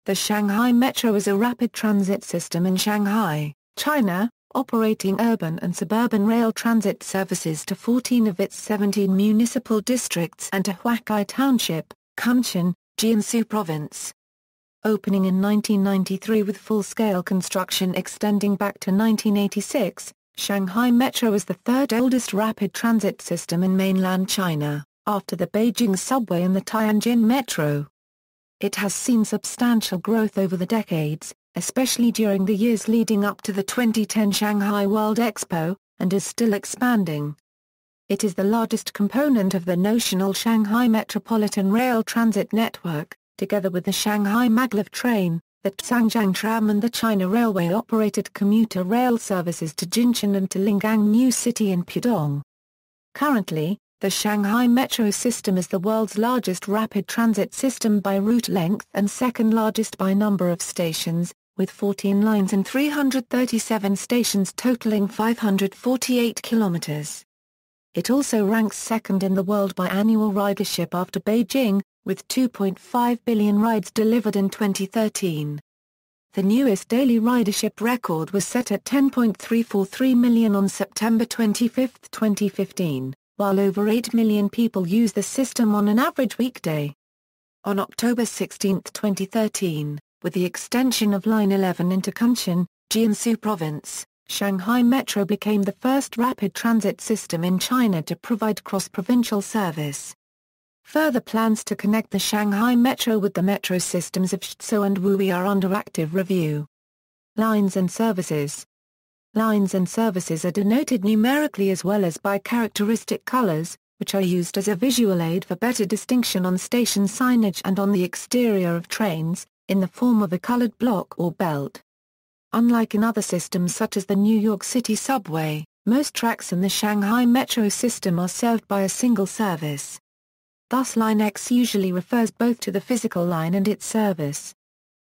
The Shanghai Metro is a rapid transit system in Shanghai, China, operating urban and suburban rail transit services to 14 of its 17 municipal districts and to Huaqiao Township, Kunshan, Jiangsu Province. Opening in 1993 with full-scale construction extending back to 1986, Shanghai Metro is the third oldest rapid transit system in mainland China, after the Beijing Subway and the Tianjin Metro. It has seen substantial growth over the decades, especially during the years leading up to the 2010 Shanghai World Expo, and is still expanding. It is the largest component of the notional Shanghai Metropolitan Rail Transit Network, together with the Shanghai Maglev Train, the Zhangjiang Tram and the China Railway-operated commuter rail services to Jinshan and to Lingang New City in Pudong. Currently, the Shanghai Metro system is the world's largest rapid transit system by route length and second largest by number of stations, with 14 lines and 337 stations totaling 548 kilometers. It also ranks second in the world by annual ridership after Beijing, with 2.5 billion rides delivered in 2013. The newest daily ridership record was set at 10.343 million on September 25, 2015. While over 8 million people use the system on an average weekday. On October 16, 2013, with the extension of Line 11 into Kunshan, Jiangsu Province, Shanghai Metro became the first rapid transit system in China to provide cross-provincial service. Further plans to connect the Shanghai Metro with the metro systems of Zhou and Wui are under active review. Lines and services. Lines and services are denoted numerically as well as by characteristic colors, which are used as a visual aid for better distinction on station signage and on the exterior of trains, in the form of a colored block or belt. Unlike in other systems such as the New York City Subway, most tracks in the Shanghai Metro system are served by a single service. Thus Line X usually refers both to the physical line and its service.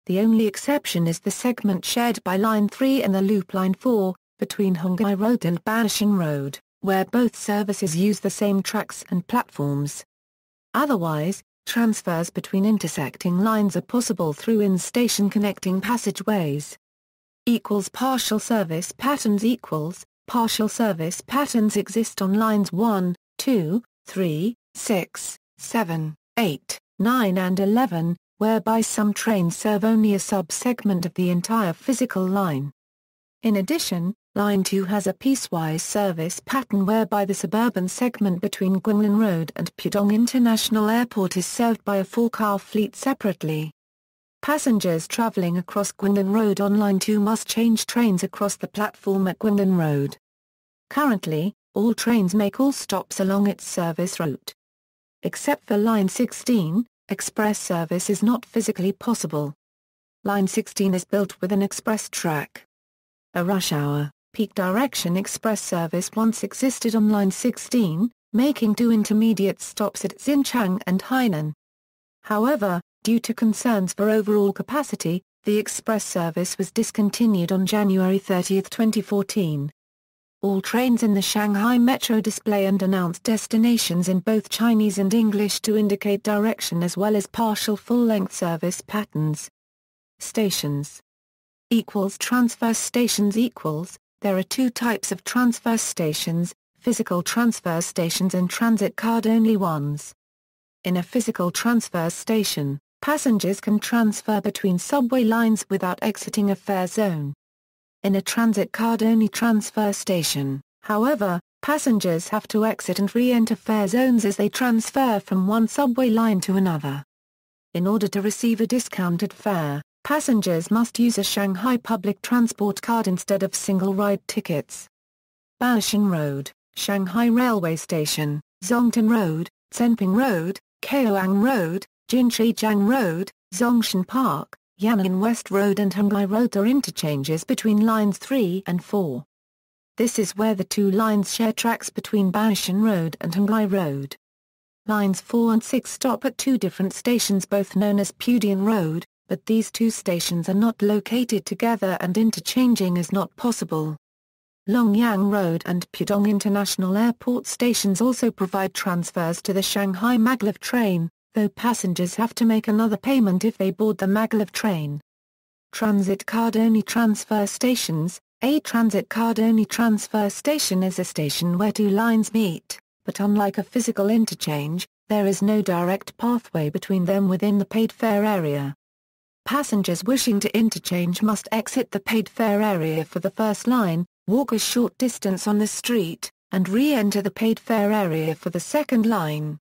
The only exception is the segment shared by Line 3 and the Loop Line 4, between Huaqiao Road and Baoshan Road, where both services use the same tracks and platforms. Otherwise, transfers between intersecting lines are possible through in-station connecting passageways. Partial service patterns. Partial service patterns exist on lines 1, 2, 3, 6, 7, 8, 9 and 11, whereby some trains serve only a sub-segment of the entire physical line. In addition, Line 2 has a piecewise service pattern whereby the suburban segment between Guilin Road and Pudong International Airport is served by a 4-car fleet separately. Passengers traveling across Guilin Road on Line 2 must change trains across the platform at Guilin Road. Currently, all trains make all stops along its service route. Except for Line 16, express service is not physically possible. Line 16 is built with an express track. A rush-hour, peak direction express service once existed on Line 16, making 2 intermediate stops at Jinshan and Hainan. However, due to concerns for overall capacity, the express service was discontinued on January 30, 2014. All trains in the Shanghai Metro display and announce destinations in both Chinese and English to indicate direction as well as partial full-length service patterns. Stations. Transfer stations. There are two types of transfer stations, physical transfer stations and transit card-only ones. In a physical transfer station, passengers can transfer between subway lines without exiting a fare zone. In a transit card-only transfer station, however, passengers have to exit and re-enter fare zones as they transfer from one subway line to another. In order to receive a discounted fare, passengers must use a Shanghai public transport card instead of single-ride tickets. Baoshan Road, Shanghai Railway Station, Zhongtan Road, Zhenping Road, Kaohang Road, Jinzhijiang Road, Zhongshan Park, Yan'an West Road and Hongkai Road are interchanges between Lines 3 and 4. This is where the two lines share tracks between Baoshan Road and Hongkai Road. Lines 4 and 6 stop at two different stations both known as Pudong Road, but these two stations are not located together and interchanging is not possible. Longyang Road and Pudong International Airport stations also provide transfers to the Shanghai Maglev Train, though passengers have to make another payment if they board the Maglev train. Transit card-only transfer stations. A transit card-only transfer station is a station where two lines meet, but unlike a physical interchange, there is no direct pathway between them within the paid fare area. Passengers wishing to interchange must exit the paid fare area for the first line, walk a short distance on the street, and re-enter the paid fare area for the second line.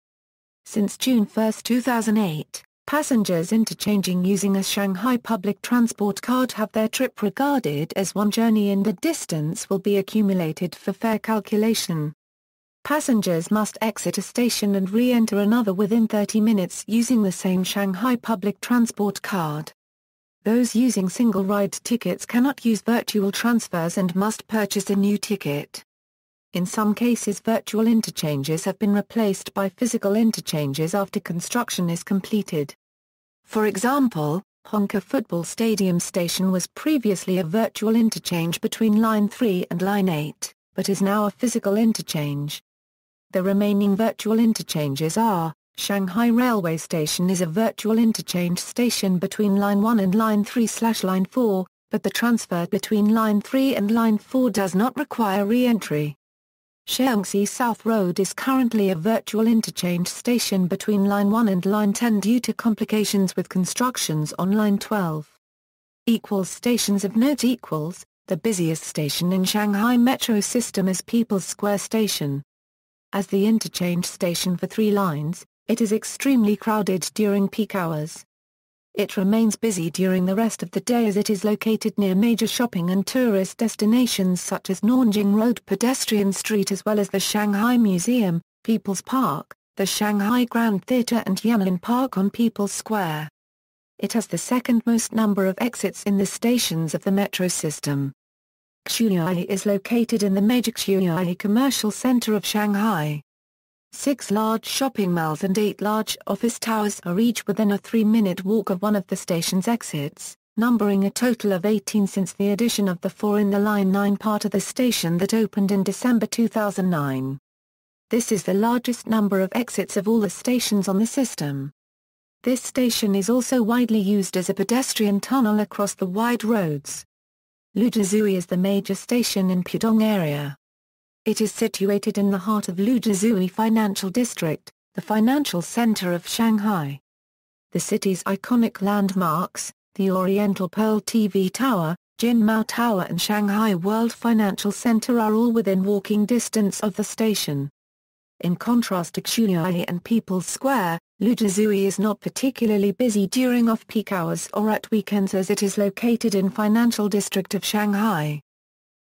Since June 1, 2008, passengers interchanging using a Shanghai public transport card have their trip regarded as one journey and the distance will be accumulated for fare calculation. Passengers must exit a station and re-enter another within 30 minutes using the same Shanghai public transport card. Those using single-ride tickets cannot use virtual transfers and must purchase a new ticket. In some cases, virtual interchanges have been replaced by physical interchanges after construction is completed. For example, Hongkou Football Stadium Station was previously a virtual interchange between Line 3 and Line 8, but is now a physical interchange. The remaining virtual interchanges are, Shanghai Railway Station is a virtual interchange station between Line 1 and Line 3/Line 4, but the transfer between Line 3 and Line 4 does not require re-entry. Shaanxi South Road is currently a virtual interchange station between Line 1 and Line 10 due to complications with constructions on Line 12. Stations of note. The busiest station in Shanghai Metro system is People's Square Station. As the interchange station for 3 lines, it is extremely crowded during peak hours. It remains busy during the rest of the day as it is located near major shopping and tourist destinations such as Nanjing Road Pedestrian Street as well as the Shanghai Museum, People's Park, the Shanghai Grand Theatre and Yan'an Park on People's Square. It has the second most number of exits in the stations of the metro system. Xuyi is located in the major Xuyi commercial center of Shanghai. 6 large shopping malls and 8 large office towers are each within a 3-minute walk of one of the station's exits, numbering a total of 18 since the addition of the 4 in the Line 9 part of the station that opened in December 2009. This is the largest number of exits of all the stations on the system. This station is also widely used as a pedestrian tunnel across the wide roads. Luzhui is the major station in Pudong area. It is situated in the heart of Luzhui Financial District, the financial center of Shanghai. The city's iconic landmarks, the Oriental Pearl TV Tower, Jinmao Tower and Shanghai World Financial Center are all within walking distance of the station. In contrast to Xuyi and People's Square, Luzhui is not particularly busy during off-peak hours or at weekends as it is located in financial district of Shanghai.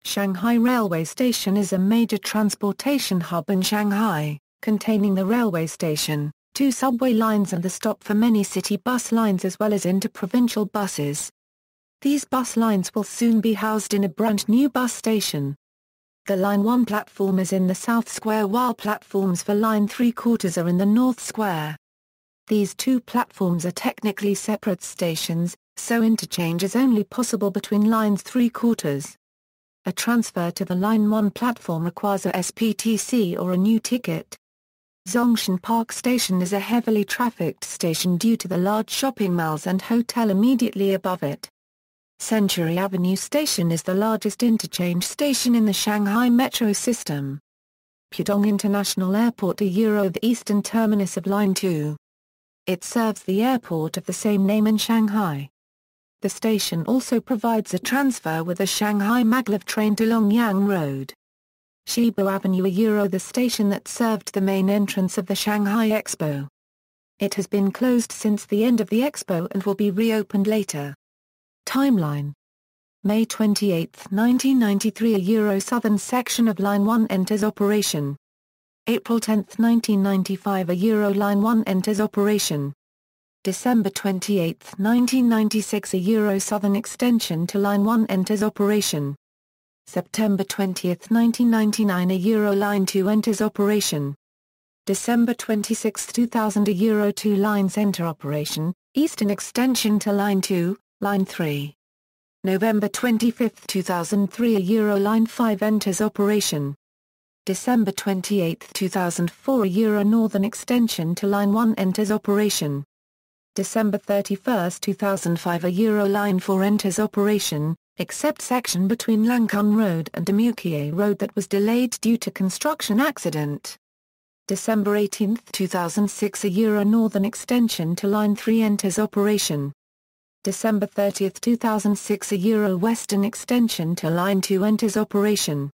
Shanghai Railway Station is a major transportation hub in Shanghai, containing the railway station, 2 subway lines and the stop for many city bus lines as well as interprovincial buses. These bus lines will soon be housed in a brand new bus station. The Line 1 platform is in the South Square while platforms for Line 3/4 are in the North Square. These 2 platforms are technically separate stations, so interchange is only possible between Lines 3/4. A transfer to the Line 1 platform requires a SPTC or a new ticket. Zhangjiang Park Station is a heavily trafficked station due to the large shopping malls and hotel immediately above it. Century Avenue Station is the largest interchange station in the Shanghai Metro system. Pudong International Airport the eastern terminus of Line 2. It serves the airport of the same name in Shanghai. The station also provides a transfer with the Shanghai Maglev Train to Longyang Road. Shibu Avenue the station that served the main entrance of the Shanghai Expo. It has been closed since the end of the Expo and will be reopened later. Timeline: May 28, 1993 – southern section of Line 1 enters operation. April 10, 1995 – Line 1 enters operation. December 28, 1996 – southern extension to Line 1 enters operation. September 20, 1999 – Line 2 enters operation. December 26, 2000 – 2 lines enter operation, eastern extension to Line 2, Line 3. November 25, 2003 – Line 5 enters operation. December 28, 2004 a Euro Northern extension to Line 1 enters operation. December 31, 2005 a Euro Line 4 enters operation, except section between Langkun Road and Huaqiao Road that was delayed due to construction accident. December 18, 2006 a Euro Northern extension to Line 3 enters operation. December 30, 2006 a Euro Western extension to Line 2 enters operation.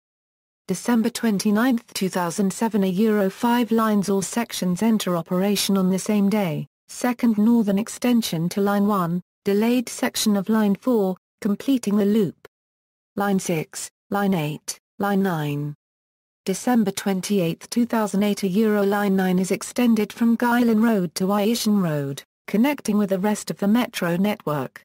December 29, 2007 a Euro 5 lines all sections enter operation on the same day. Second Northern extension to Line 1, delayed section of Line 4, completing the loop. Line 6, Line 8, Line 9. December 28, 2008 a Euro Line 9 is extended from Guilin Road to Jinshan Road, connecting with the rest of the metro network.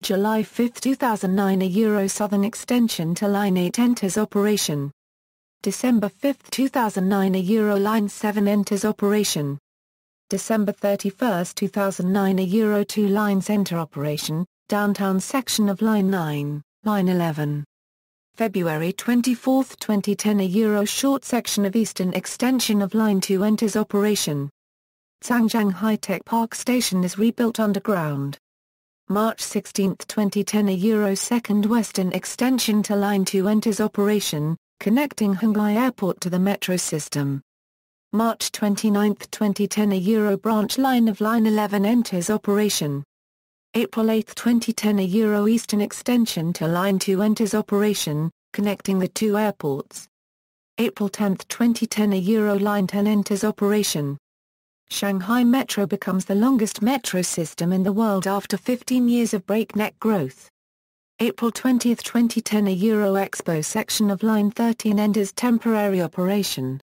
July 5, 2009 a Euro Southern extension to Line 8 enters operation. December 5, 2009 a Euro Line 7 enters operation. December 31, 2009 a Euro 2 lines enter operation, downtown section of Line 9, Line 11. February 24, 2010 a Euro short section of eastern extension of Line 2 enters operation. Zhangjiang High-Tech Park Station is rebuilt underground. March 16, 2010 a Euro second western extension to Line 2 enters operation, connecting Shanghai Airport to the metro system. March 29, 2010 a Euro branch line of Line 11 enters operation. April 8, 2010 a Euro Eastern extension to Line 2 enters operation, connecting the two airports. April 10, 2010 a Euro Line 10 enters operation. Shanghai Metro becomes the longest metro system in the world after 15 years of breakneck growth. April 20, 2010 a Euro Expo section of Line 13 enters temporary operation.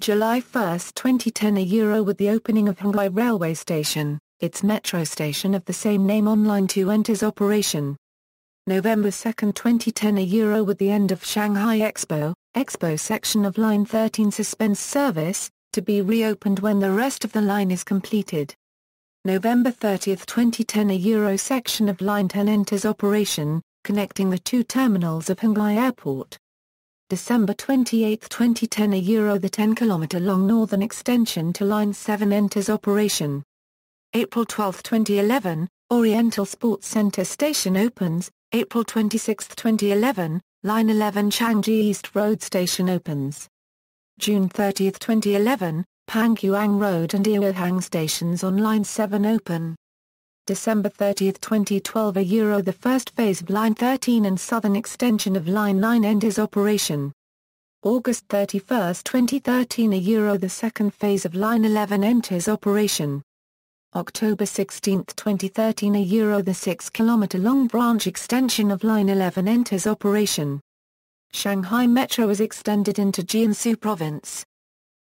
July 1, 2010 a Euro with the opening of Shanghai Railway Station, its metro station of the same name on Line 2 enters operation. November 2, 2010 a Euro with the end of Shanghai Expo section of Line 13 suspends service, to be reopened when the rest of the line is completed. November 30, 2010 a Euro section of Line 10 enters operation, connecting the two terminals of Shanghai Airport. December 28, 2010 a Euro the 10-kilometer-long northern extension to Line 7 enters operation. April 12, 2011, Oriental Sports Center Station opens. April 26, 2011, Line 11 Changji East Road Station opens. June 30, 2011, Pangyuang Road and Iwahang stations on Line 7 open. December 30, 2012 a Euro the first phase of Line 13 and southern extension of Line 9 enters operation. August 31, 2013 a Euro the second phase of Line 11 enters operation. October 16, 2013 a Euro the 6-kilometer-long branch extension of Line 11 enters operation. Shanghai Metro is extended into Jiangsu Province.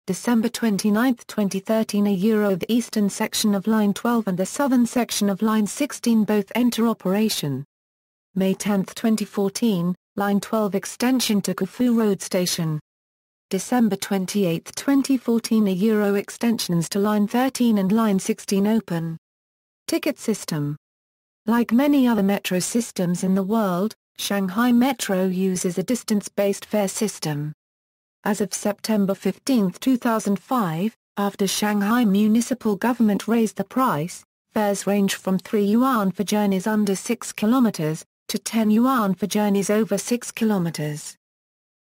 December 29, 2013 a Euro the eastern section of Line 12 and the southern section of Line 16 both enter operation. May 10, 2014, Line 12 extension to Kufu Road Station. December 28, 2014 a Euro extensions to Line 13 and Line 16 open. Ticket system. Like many other metro systems in the world, Shanghai Metro uses a distance-based fare system. As of September 15, 2005, after Shanghai municipal government raised the price, fares range from 3 yuan for journeys under 6 kilometers, to 10 yuan for journeys over 6 kilometers.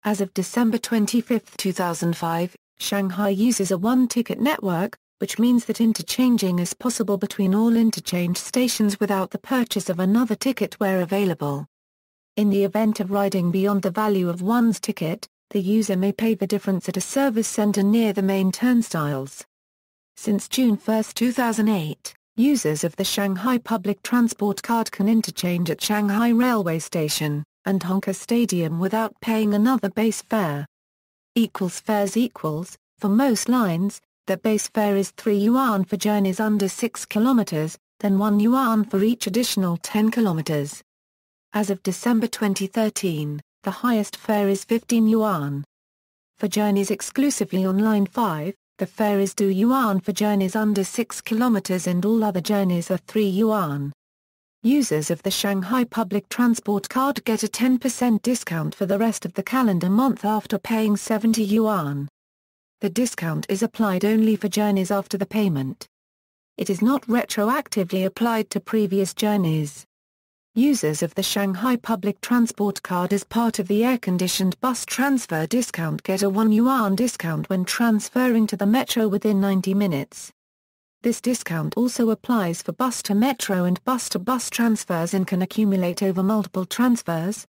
As of December 25, 2005, Shanghai uses a one-ticket network, which means that interchanging is possible between all interchange stations without the purchase of another ticket where available. In the event of riding beyond the value of one's ticket, the user may pay the difference at a service center near the main turnstiles. Since June 1, 2008, users of the Shanghai Public Transport Card can interchange at Shanghai Railway Station and Hongkou Stadium without paying another base fare. Fares equals, for most lines, the base fare is 3 yuan for journeys under 6 kilometers, then 1 yuan for each additional 10 kilometers. As of December 2013, the highest fare is 15 yuan. For journeys exclusively on Line 5, the fare is 2 yuan for journeys under 6 kilometers and all other journeys are 3 yuan. Users of the Shanghai Public Transport Card get a 10% discount for the rest of the calendar month after paying 70 yuan. The discount is applied only for journeys after the payment. It is not retroactively applied to previous journeys. Users of the Shanghai Public Transport Card as part of the air-conditioned bus transfer discount get a 1 yuan discount when transferring to the metro within 90 minutes. This discount also applies for bus-to-metro and bus-to-bus transfers and can accumulate over multiple transfers.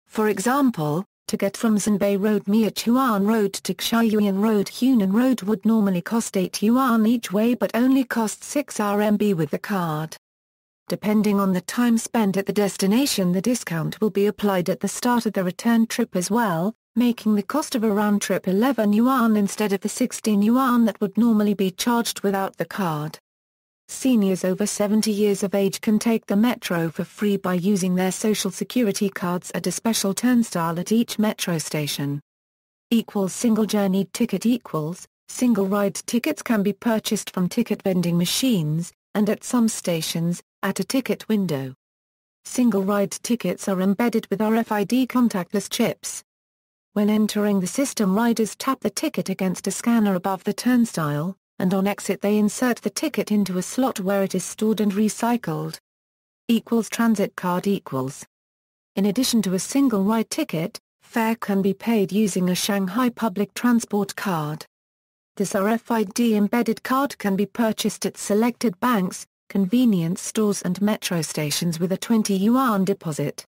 For example, to get from Zanbei Road Miachuan Road to Xiaoyuan Road Hunan Road would normally cost 8 yuan each way but only cost 6 RMB with the card. Depending on the time spent at the destination, the discount will be applied at the start of the return trip as well, making the cost of a round trip 11 yuan instead of the 16 yuan that would normally be charged without the card. Seniors over 70 years of age can take the metro for free by using their social security cards at a special turnstile at each metro station. Single journey ticket single ride tickets can be purchased from ticket vending machines, and at some stations, at a ticket window. Single ride tickets are embedded with RFID contactless chips. When entering the system, riders tap the ticket against a scanner above the turnstile, and on exit they insert the ticket into a slot where it is stored and recycled. Transit card In addition to a single ride ticket, fare can be paid using a Shanghai Public Transport Card. This RFID embedded card can be purchased at selected banks, convenience stores and metro stations with a 20 yuan deposit.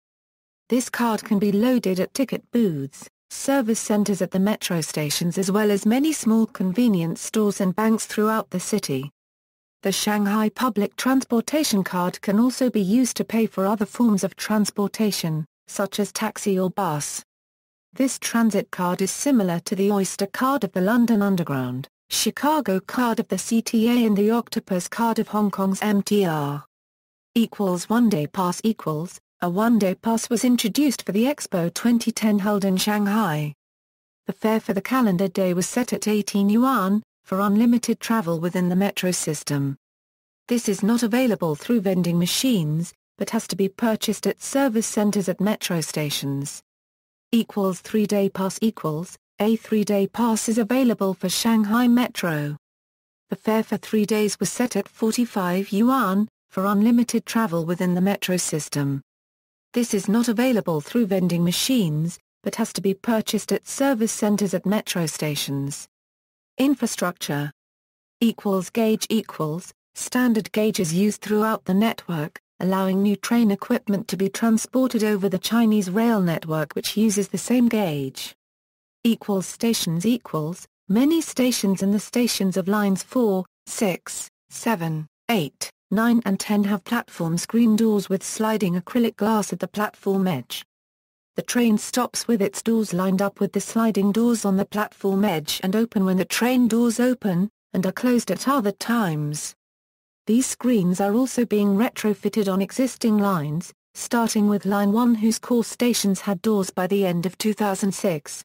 This card can be loaded at ticket booths, service centers at the metro stations as well as many small convenience stores and banks throughout the city. The Shanghai Public Transportation Card can also be used to pay for other forms of transportation, such as taxi or bus. This transit card is similar to the Oyster card of the London Underground, Chicago card of the CTA and the Octopus card of Hong Kong's MTR. One-day pass A one-day pass was introduced for the Expo 2010 held in Shanghai. The fare for the calendar day was set at 18 yuan, for unlimited travel within the metro system. This is not available through vending machines, but has to be purchased at service centers at metro stations. 3-day pass A 3-day pass is available for Shanghai Metro. The fare for 3 days was set at 45 yuan, for unlimited travel within the metro system. This is not available through vending machines, but has to be purchased at service centers at metro stations. Infrastructure Gauge Standard gauge is used throughout the network, allowing new train equipment to be transported over the Chinese rail network which uses the same gauge. Stations Many stations in the stations of lines 4, 6, 7, 8, 9 and 10 have platform screen doors with sliding acrylic glass at the platform edge. The train stops with its doors lined up with the sliding doors on the platform edge and open when the train doors open, and are closed at other times. These screens are also being retrofitted on existing lines, starting with Line 1 whose core stations had doors by the end of 2006.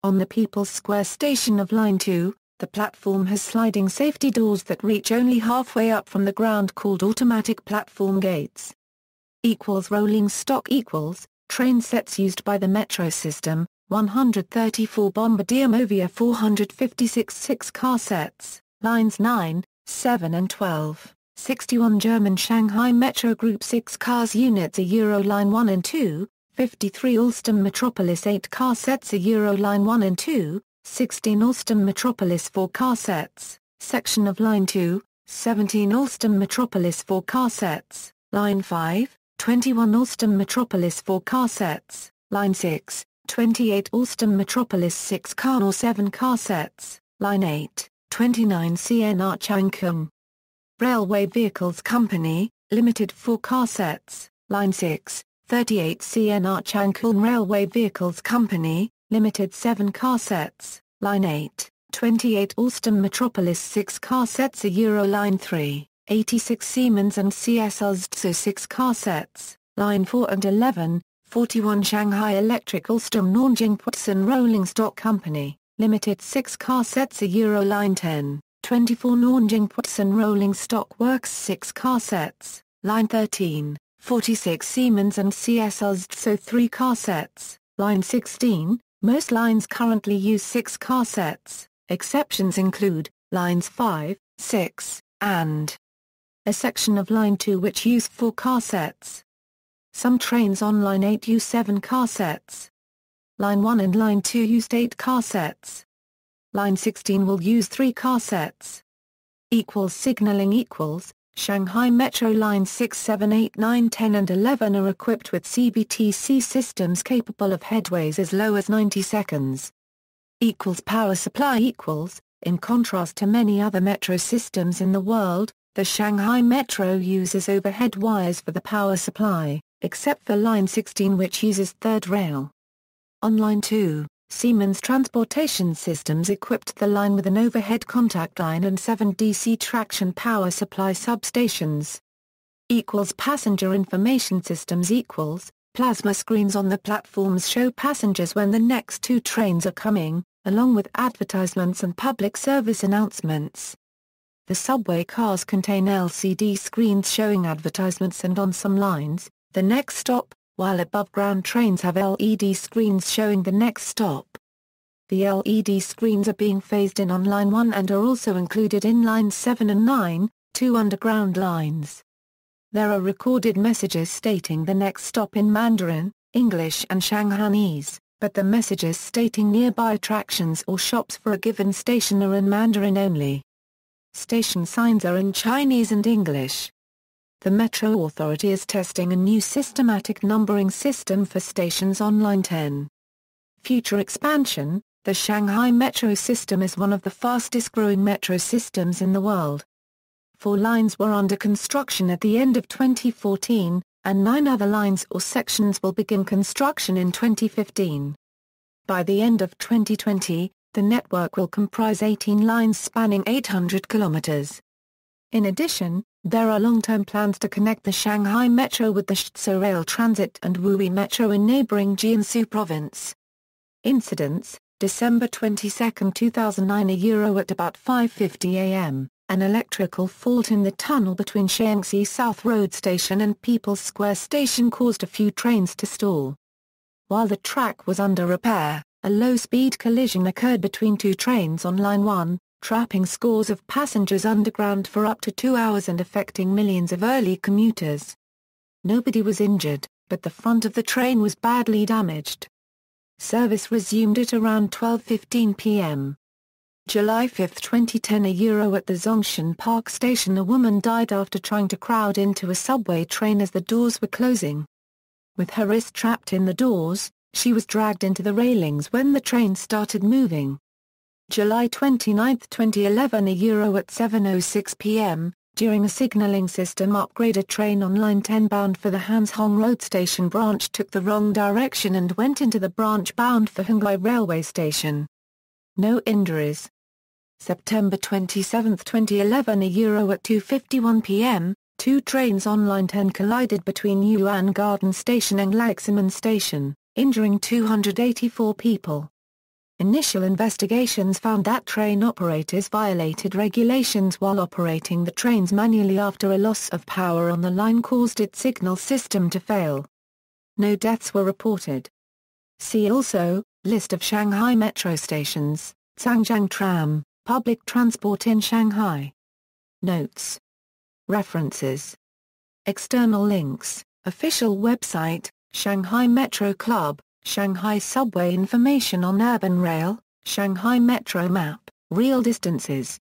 On the People's Square station of Line 2, the platform has sliding safety doors that reach only halfway up from the ground called automatic platform gates. Rolling stock Train sets used by the metro system, 134 Bombardier Movia 456 6-car sets, lines 9, 7 and 12, 61 German Shanghai Metro Group 6 cars units Line 1 and 2, 53 Alstom Metropolis 8-car sets Line 1 and 2, 16 Alstom Metropolis 4-car sets, section of Line 2, 17 Alstom Metropolis 4-car sets, Line 5, 21 Alstom Metropolis 4-car sets, Line 6, 28 Alstom Metropolis 6-car or 7-car sets, Line 8, 29 CNR Changkung Railway Vehicles Company, Limited 4-car sets, Line 6, 38 CNR Changkung Railway Vehicles Company, Limited 7-car sets, Line 8, 28 Alstom Metropolis 6-car sets Line 3, 86 Siemens and CS Uzzo 6-car sets, Line 4 and 11, 41 Shanghai Electric Alstom Nanjing Pudong Rolling Stock Company, Limited 6-car sets Line 10, 24 Nanjing Pudong Rolling Stock Works 6-car sets, Line 13, 46 Siemens and CSLs, so 3 car sets. Line 16, most lines currently use 6 car sets, exceptions include lines 5, 6, and a section of line 2 which use 4 car sets. Some trains on line 8 use 7 car sets. Line 1 and line 2 used 8 car sets. Line 16 will use 3 car sets. Signaling equals, Shanghai Metro lines 6, 7, 8, 9, 10 and 11 are equipped with CBTC systems capable of headways as low as 90 seconds. Power supply equals, in contrast to many other metro systems in the world, the Shanghai Metro uses overhead wires for the power supply, except for line 16 which uses third rail. On line 2, Siemens Transportation Systems equipped the line with an overhead contact line and 7 DC traction power supply substations. Passenger information systems equals, plasma screens on the platforms show passengers when the next 2 trains are coming, along with advertisements and public service announcements. The subway cars contain LCD screens showing advertisements and on some lines, the next stop, while above-ground trains have LED screens showing the next stop. The LED screens are being phased in on Line 1 and are also included in Lines 7 and 9, 2 underground lines. There are recorded messages stating the next stop in Mandarin, English and Shanghainese, but the messages stating nearby attractions or shops for a given station are in Mandarin only. Station signs are in Chinese and English. The Metro Authority is testing a new systematic numbering system for stations on Line 10. Future expansion. The Shanghai Metro system is one of the fastest-growing metro systems in the world. 4 lines were under construction at the end of 2014, and 9 other lines or sections will begin construction in 2015. By the end of 2020, the network will comprise 18 lines spanning 800 kilometers. In addition, there are long-term plans to connect the Shanghai Metro with the Shizhou Rail Transit and Wuyi Metro in neighboring Jiangsu Province. Incidents: December 22, 2009 at about 5:50 a.m., an electrical fault in the tunnel between Shaanxi South Road Station and People's Square Station caused a few trains to stall. While the track was under repair, a low-speed collision occurred between 2 trains on Line 1, trapping scores of passengers underground for up to 2 hours and affecting millions of early commuters. Nobody was injured, but the front of the train was badly damaged. Service resumed at around 12:15 p.m. July 5, 2010 at the Zhongshan Park Station, a woman died after trying to crowd into a subway train as the doors were closing. With her wrist trapped in the doors, she was dragged into the railings when the train started moving. July 29, 2011 at 7:06 p.m., during a signaling system upgrade, a train on Line 10 bound for the Hanshong Road Station branch took the wrong direction and went into the branch bound for Hongguai Railway Station. No injuries. September 27, 2011 at 2:51 p.m., 2 trains on Line 10 collided between Yuan Garden Station and Laximen Station, injuring 284 people. Initial investigations found that train operators violated regulations while operating the trains manually after a loss of power on the line caused its signal system to fail. No deaths were reported. See also, List of Shanghai Metro stations, Zhangjiang Tram, public transport in Shanghai. Notes. References. External links, official website, Shanghai Metro Club, Shanghai Subway information on urban rail, Shanghai Metro map, real distances,